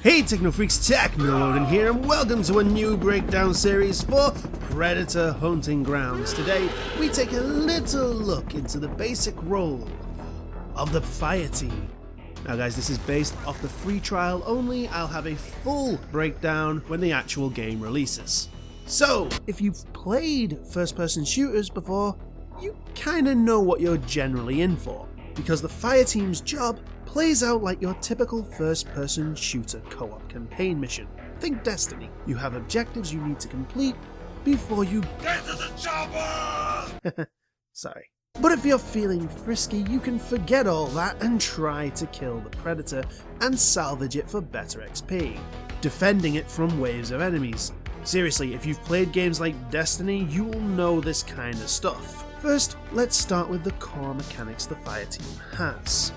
Hey Technofreaks, Technoloadin here, and welcome to a new breakdown series for Predator Hunting Grounds. Today, we take a little look into the basic role of the fire team. Now guys, this is based off the free trial only. I'll have a full breakdown when the actual game releases. So, if you've played first-person shooters before, you kinda know what you're generally in for, because the fire team's job plays out like your typical first-person shooter co-op campaign mission. Think Destiny. You have objectives you need to complete before you get to the chopper! Sorry. But if you're feeling frisky, you can forget all that and try to kill the Predator and salvage it for better XP, defending it from waves of enemies. Seriously, if you've played games like Destiny, you'll know this kind of stuff. First, let's start with the core mechanics the fire team has.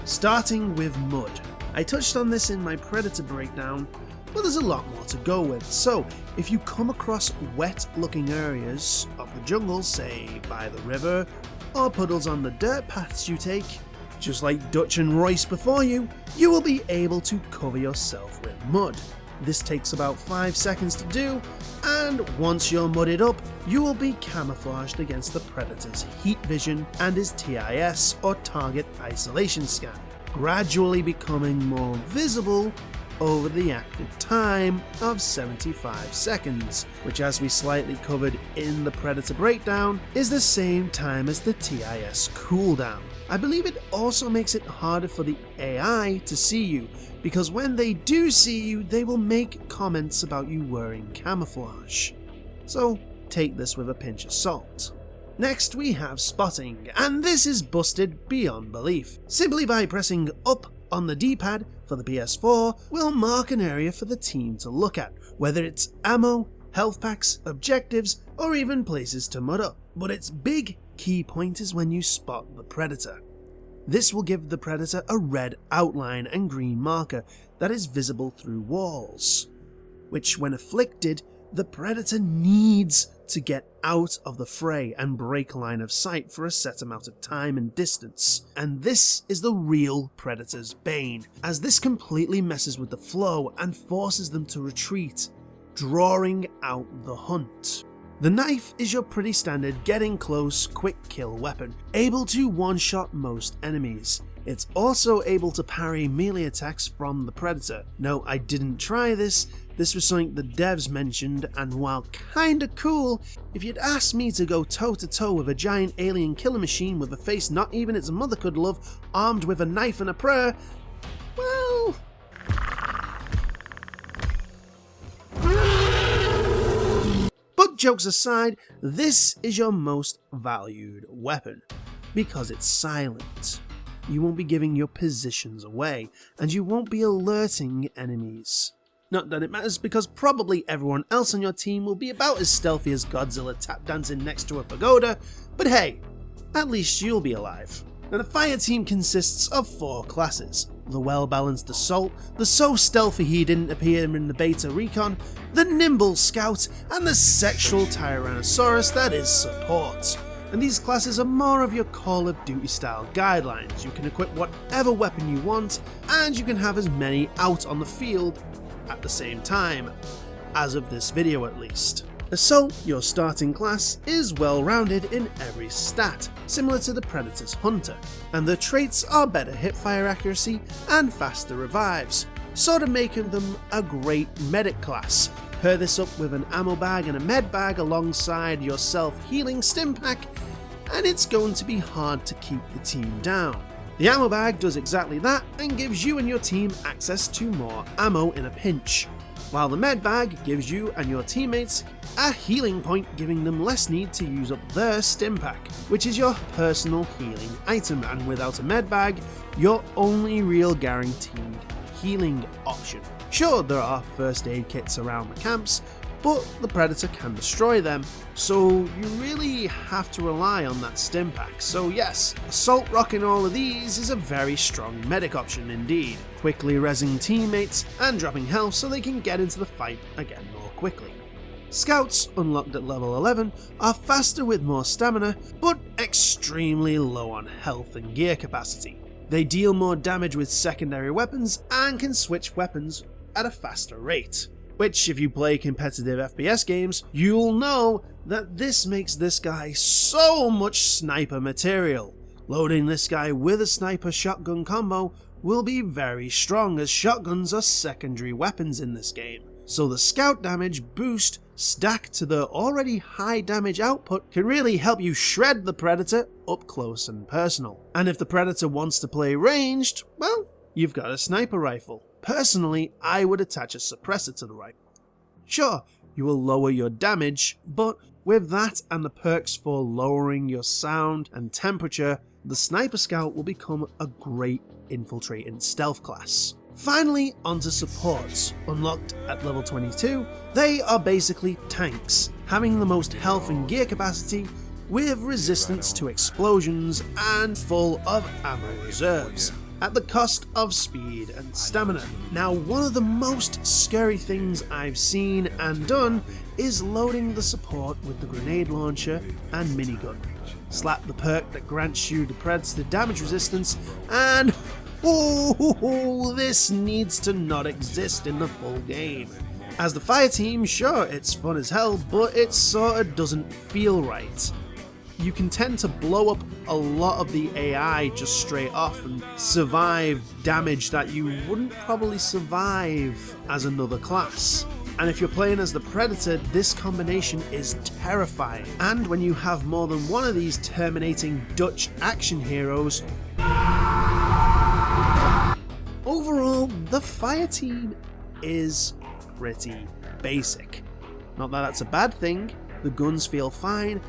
Starting with mud. I touched on this in my Predator breakdown, but there's a lot more to go with. So, if you come across wet looking areas of the jungle, say by the river, or puddles on the dirt paths you take, just like Dutch and Royce before you will be able to cover yourself with mud. This takes about 5 seconds to do, and once you're mudded up, you will be camouflaged against the Predator's heat vision and his TIS, or target isolation scan, gradually becoming more visible over the active time of 75 seconds, which, as we slightly covered in the Predator breakdown, is the same time as the TIS cooldown. I believe it also makes it harder for the AI to see you, because when they do see you, they will make comments about you wearing camouflage. So take this with a pinch of salt. Next we have spotting, and this is busted beyond belief. Simply by pressing up on the D-pad for the PS4 will mark an area for the team to look at, whether it's ammo, health packs, objectives, or even places to mud up. But its big key point is when you spot the Predator. This will give the Predator a red outline and green marker that is visible through walls, which when afflicted, the Predator needs to get out of the fray and break line of sight for a set amount of time and distance. And this is the real Predator's bane, as this completely messes with the flow and forces them to retreat, drawing out the hunt. The knife is your pretty standard getting close, quick kill weapon, able to one-shot most enemies. It's also able to parry melee attacks from the Predator. No, I didn't try this. This was something the devs mentioned, and while kinda cool, if you'd asked me to go toe-to-toe with a giant alien killer machine with a face not even its mother could love, armed with a knife and a prayer, well... But jokes aside, this is your most valued weapon, because it's silent. You won't be giving your positions away, and you won't be alerting enemies. Not that it matters, because probably everyone else on your team will be about as stealthy as Godzilla tap dancing next to a pagoda, but hey, at least you'll be alive. Now the fire team consists of 4 classes: the well-balanced assault, the so stealthy he didn't appear in the beta recon, the nimble scout, and the sexual tyrannosaurus that is support. And these classes are more of your Call of Duty style guidelines. You can equip whatever weapon you want, and you can have as many out on the field at the same time, as of this video at least. Assault, your starting class, is well-rounded in every stat, similar to the Predator's Hunter, and the traits are better hipfire accuracy and faster revives, sort of making them a great medic class. Pair this up with an ammo bag and a med bag alongside your self-healing stim pack, and it's going to be hard to keep the team down. The ammo bag does exactly that and gives you and your team access to more ammo in a pinch, while the med bag gives you and your teammates a healing point, giving them less need to use up their stim pack, which is your personal healing item, and without a med bag, your only real guaranteed healing option. Sure, there are first aid kits around the camps, but the Predator can destroy them, so you really have to rely on that stim pack. So yes, assault rocking all of these is a very strong medic option indeed, quickly rezzing teammates and dropping health so they can get into the fight again more quickly. Scouts, unlocked at level 11, are faster with more stamina, but extremely low on health and gear capacity. They deal more damage with secondary weapons and can switch weapons at a faster rate. Which, if you play competitive FPS games, you'll know that this makes this guy so much sniper material. Loading this guy with a sniper shotgun combo will be very strong, as shotguns are secondary weapons in this game. So the scout damage boost stacked to the already high damage output can really help you shred the predator up close and personal. And if the predator wants to play ranged, well, you've got a sniper rifle. Personally, I would attach a suppressor to the rifle. Sure, you will lower your damage, but with that and the perks for lowering your sound and temperature, the Sniper Scout will become a great infiltrating stealth class. Finally, onto supports. Unlocked at level 22, they are basically tanks, having the most health and gear capacity, with resistance to explosions and full of ammo reserves, at the cost of speed and stamina. Now, one of the most scary things I've seen and done is loading the support with the grenade launcher and minigun. Slap the perk that grants you the predator damage resistance, and this needs to not exist in the full game. As the fire team, sure, it's fun as hell, but it sorta doesn't feel right. You can tend to blow up a lot of the AI just straight off and survive damage that you wouldn't probably survive as another class. And if you're playing as the Predator, this combination is terrifying. And when you have more than one of these terminating Dutch action heroes, overall, the fire team is pretty basic. Not that that's a bad thing, the guns feel fine,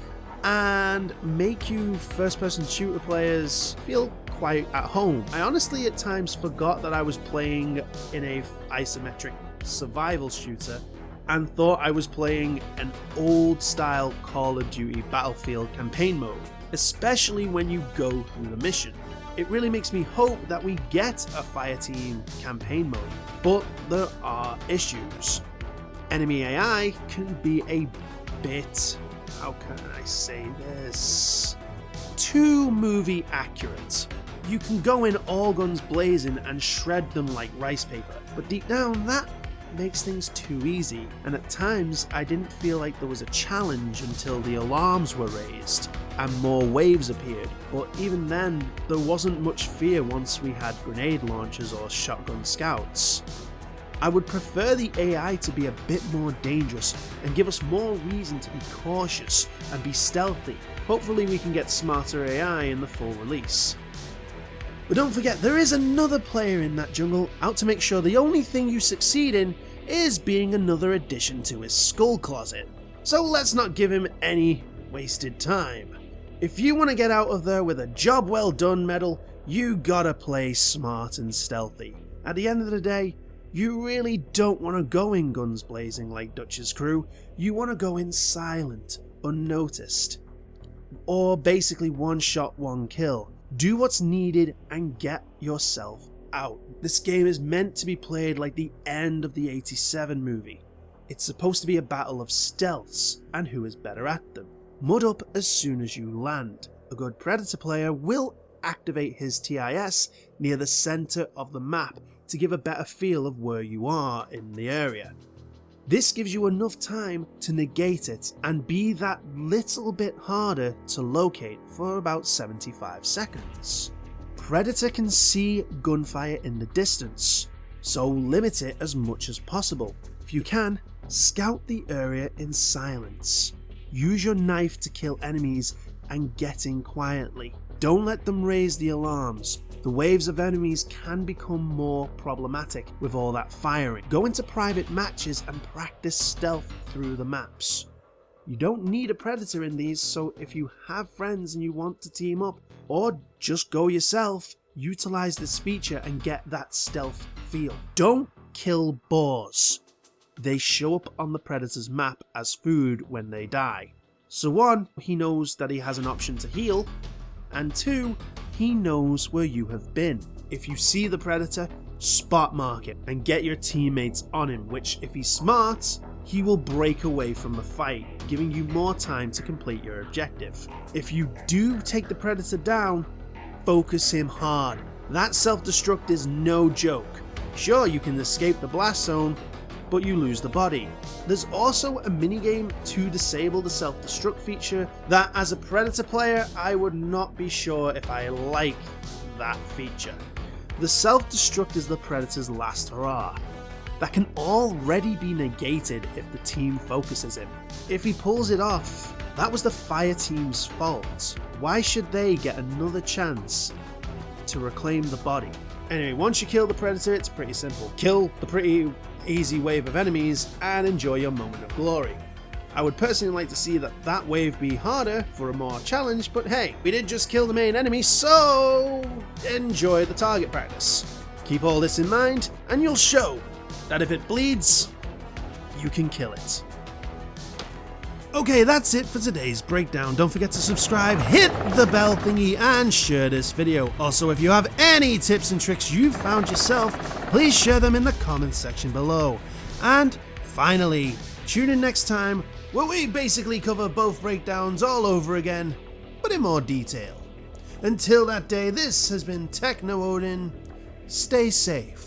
and make you first-person shooter players feel quite at home. I honestly at times forgot that I was playing in a isometric survival shooter and thought I was playing an old-style Call of Duty Battlefield campaign mode, especially when you go through the mission. It really makes me hope that we get a Fireteam campaign mode, but there are issues. Enemy AI can be a bit, how can I say this, too movie accurate. You can go in all guns blazing and shred them like rice paper, but deep down that makes things too easy, and at times I didn't feel like there was a challenge until the alarms were raised and more waves appeared, but even then there wasn't much fear once we had grenade launchers or shotgun scouts. I would prefer the AI to be a bit more dangerous and give us more reason to be cautious and be stealthy. Hopefully we can get smarter AI in the full release. But don't forget, there is another player in that jungle out to make sure the only thing you succeed in is being another addition to his skull closet. So let's not give him any wasted time. If you want to get out of there with a job well done medal, you gotta play smart and stealthy. At the end of the day, you really don't want to go in guns blazing like Dutch's crew, you want to go in silent, unnoticed. Or basically one shot, one kill. Do what's needed and get yourself out. This game is meant to be played like the end of the '87 movie. It's supposed to be a battle of stealths and who is better at them. Mud up as soon as you land. A good Predator player will activate his TIS near the center of the map to give a better feel of where you are in the area. This gives you enough time to negate it and be that little bit harder to locate for about 75 seconds. Predator can see gunfire in the distance, so limit it as much as possible. If you can, scout the area in silence. Use your knife to kill enemies and get in quietly. Don't let them raise the alarms. The waves of enemies can become more problematic with all that firing. Go into private matches and practice stealth through the maps. You don't need a Predator in these, so if you have friends and you want to team up, or just go yourself, utilize this feature and get that stealth feel. Don't kill boars. They show up on the Predator's map as food when they die. So 1, he knows that he has an option to heal, and 2, he knows where you have been. If you see the Predator, spot mark it and get your teammates on him, which if he's smart, he will break away from the fight, giving you more time to complete your objective. If you do take the Predator down, focus him hard. That self-destruct is no joke. Sure, you can escape the blast zone, but you lose the body. There's also a minigame to disable the self-destruct feature that, as a Predator player, I would not be sure if I like that feature. The self-destruct is the Predator's last hurrah. That can already be negated if the team focuses him. If he pulls it off, that was the fire team's fault. Why should they get another chance to reclaim the body? Anyway, once you kill the Predator, it's pretty simple. Kill the pretty easy wave of enemies and enjoy your moment of glory. I would personally like to see that wave be harder for a more challenge, but hey, we did just kill the main enemy, so enjoy the target practice. Keep all this in mind, and you'll show that if it bleeds, you can kill it. Okay, that's it for today's breakdown. Don't forget to subscribe, hit the bell thingy, and share this video. Also, if you have any tips and tricks you've found yourself, please share them in the comments section below. And finally, tune in next time where we basically cover both breakdowns all over again, but in more detail. Until that day, this has been Techno Odin. Stay safe.